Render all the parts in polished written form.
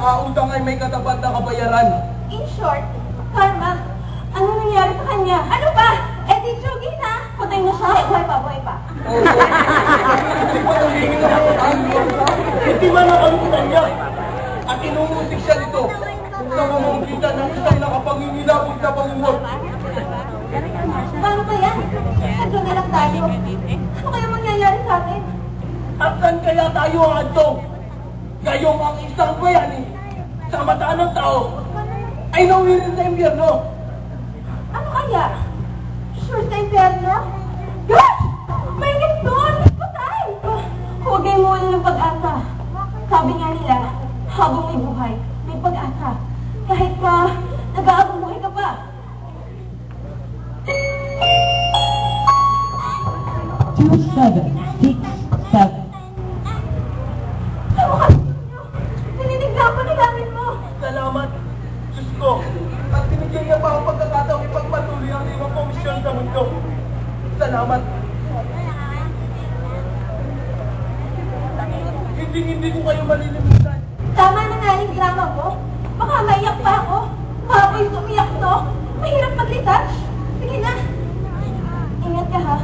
nakautang ay may katapat na kabayaran. In short, karma. Ano nangyari sa kanya? Ano ba? Eh di Chugi na! Patay na siya. Buhay pa, buhay pa. Oo. Hindi pa nangingin na utang. Hindi man nakalutan niya. At inumutik siya nito sa mamamagitan ng isang nakapangingilabot na pangungot. Paano ba yan? Nandun na lang tayo. Ano kaya mangyayari sa atin? At saan kaya tayo hantong? Gayong ang isang bayani sa mata ng tao ay nawirin sa impyerno. Ano kaya? Sure sa inferno? Gosh! May doon! Patay! Huwag kayo mawala ng pag-asa. Sabi nga nila, habang may buhay, may pag-asa. Kahit pa nag-aabang buhay ka pa. 2767. Sa wakas ninyo, naninig ako na gamit mo. Salamat, Diyos ko. At binigyan niya pa ang pagkakataong ipagpatuloy ang limang komisyon sa mundo. Salamat. Hindi ko kayo malilimutan. Tama na nga yung drama mo. Baka maiyak pa ako. Baboy sumiyak to. Mahirap mag-retouch. Sige na. Ingat ka ha.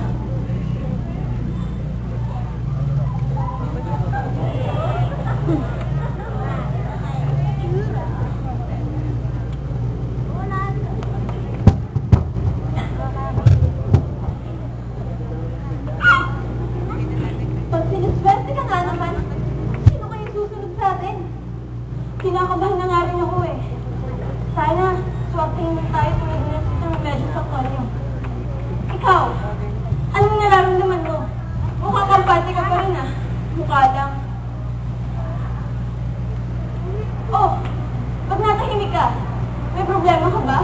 Pag sinuswerte ka nga naman, sino kayo susunod sa atin? Kinakabahan na nga rin ako eh. Sana, swertein tayo tulad na sa medyo sa konyo. Ikaw, anong nararamdaman mo? Mukhang kampante ka pa rin ah. Mukha lang. Oh, pag natahimik ka, may problema ka ba?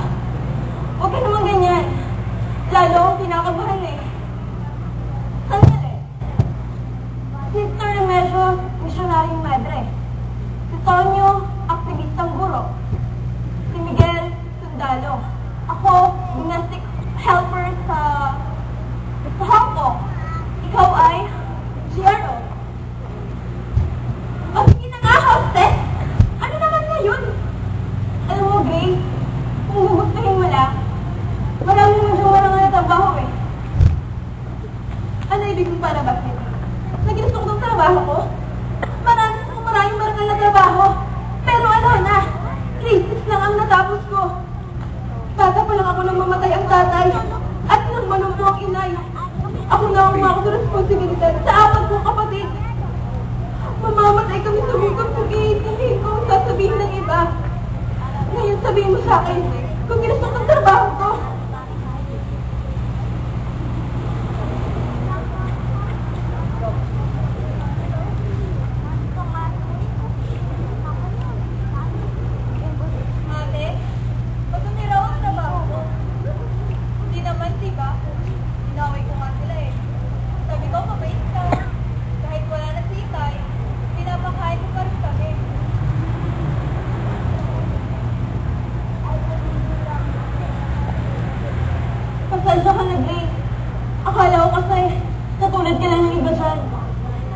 Huwag ka naman ganyan. Lalo akong kinakabahan eh. Sandali. Sister na medyo misyonaryong madre. Si Tonyo, aktivistang guro. Si Miguel, sundalo. Ako, gymnastic helper sa Hong Kong. Ikaw ay GRO. O sige na nga, hostess! Ano naman ngayon? Alam mo, Gray, kung gugustuhin mo lang, marami naman siyang marangal na trabaho eh. Ano ibig mong palabas nito? Na ginusto ko ng trabaho ko? Maraming marangal na trabaho. Pero ano na, crisis lang ang natapos ko. Bata pa lang ako nang mamatay ang tatay. At nang manumpo ang inay. Ako na ang umako sa responsibilidad sa apat kong kapatid. Mamamatay kami sa bukod kung iintindihin ko ang sasabihin ng iba. Ngayon sabihin mo sa akin, kung ginusto ko ng trabaho ko, Ate, ba't umiraw ang trabaho ko? Hindi naman, diba? Inaway ko nga sila eh. Sabi ko, mabait ka. Kahit wala na si Itay, pinapakain mo pa rin kami. Pasensya ka na, Gray. Akala ko kasi katulad ka lang ng iba dyan.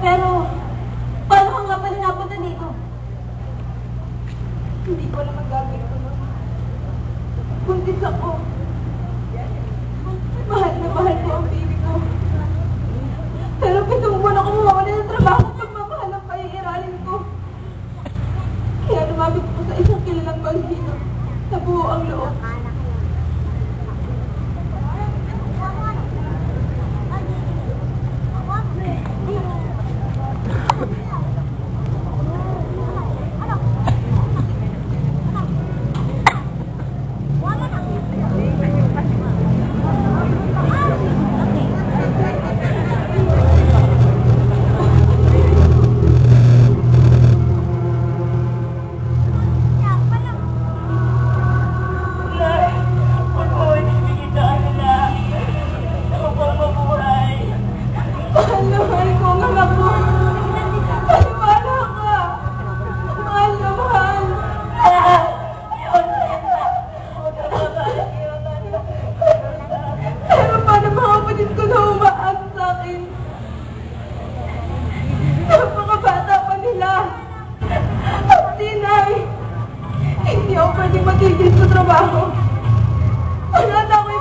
Pero, paano ka nga pala napunta dito? Hindi ko naman gagawin ko nun. Buntis ako. Mahal na mahal ko ang baby ko. Pero 7 buwan ako mawawala ng trabaho pagmamahal ang paiiralin ko. Kaya lumapit ko sa isang kilalang balhino sa buo ang loob. hindi ako pwedeng matigil sa trabaho. Wala na ako